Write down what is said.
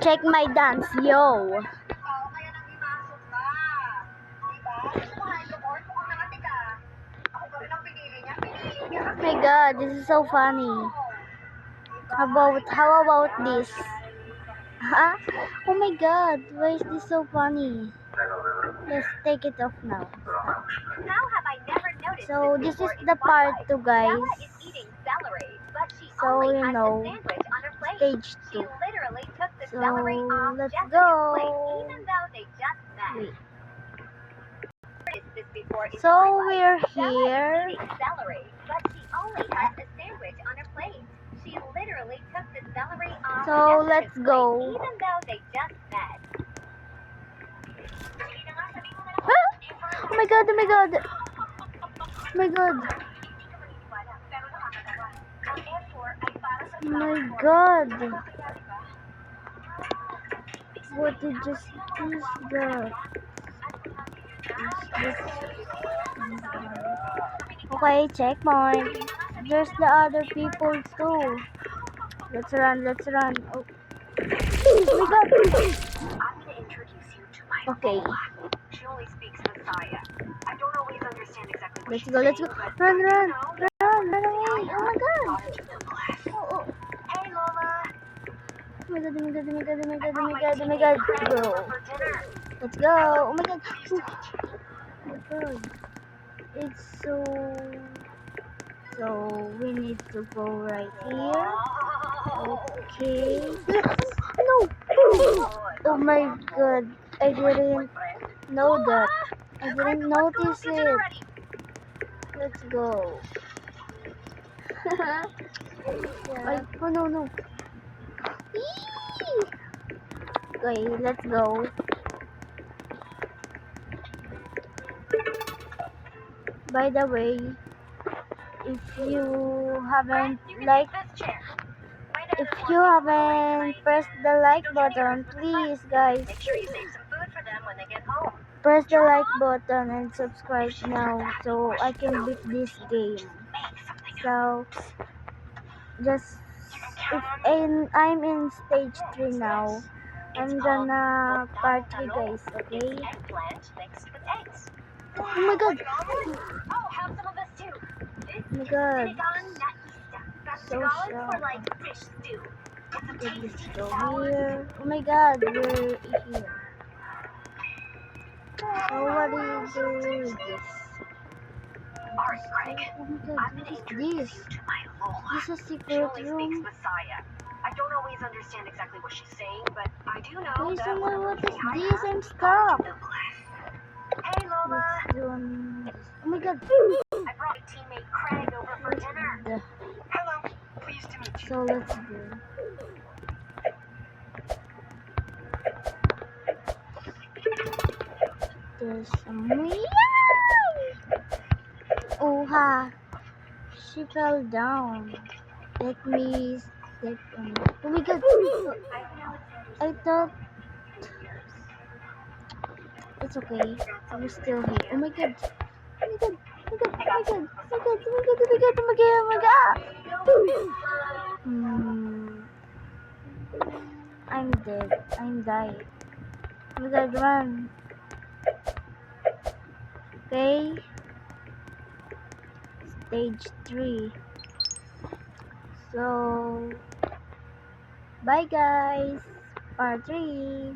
Check my dance, yo. Oh my god, this is so funny. How about this? Huh? Oh my god, why is this so funny? Let's take it off now. So this is the part 2, guys. So you know, stage 2. So let's go. Wait. So we're here. So let's go. Oh my god, oh my god. Oh my god. Oh my god. What did just is that? Okay, checkpoint. There's the other people too. Let's run, let's run. Oh, oh my god. I'm gonna introduce you to my Okay. Lola. She only speaks Messiah. I don't always understand exactly what Let's she's go, let's go. saying, but Run, I do run, know that run away. Oh my god. daughter to the blessed. Oh, Hey Lola, oh my god, oh my god, oh my god, oh my I god, oh brought my my god, oh my teammate god. Craig Go. over for dinner. Let's go. Oh my god. Pleased to meet you. Oh my god. It's so we need to go right here. Okay. No. Oh my god. I didn't know that. I didn't notice it. Let's go. Ay, oh no, no. Eee! Okay, let's go. By the way, if you haven't liked, if you haven't pressed the like button, please guys, Make sure you save some food for them when they get home. press the like button and subscribe now so I can beat this game. So just if I'm in stage 3 now, I'm gonna part 3 guys, okay? Eggplant mixed with eggs. Oh my god! Oh, have some of this too. Oh my god! So For sharp. like fish stew. It's a Let tasty go sour. here. Oh my god, we're here. So what do you do with this? Alright, Craig. Oh my god, I'm what gonna is introduce this? you to my Lola. This is a She secret only speaks room. Messiah. I don't always understand exactly what she's saying, but I do know Please that tell me when I'm what is losing I this? her, I'm God stuck. to the blessed. Hey Lola, Let's do this. Oh my god. I brought my teammate Craig over for dinner. Hello, pleased to meet you. So let's do. There's some meow. Oh ha. She fell down. Let me step on. Oh my god. I thought it's okay. I'm still here. Oh my god. Oh my god. Oh my god. Oh my god. Oh my god. Oh my god. Oh my god. Oh my god. Oh my god. I'm dead. I'm dying. Oh my god, run. Okay. Stage 3. So, bye guys. Part 3.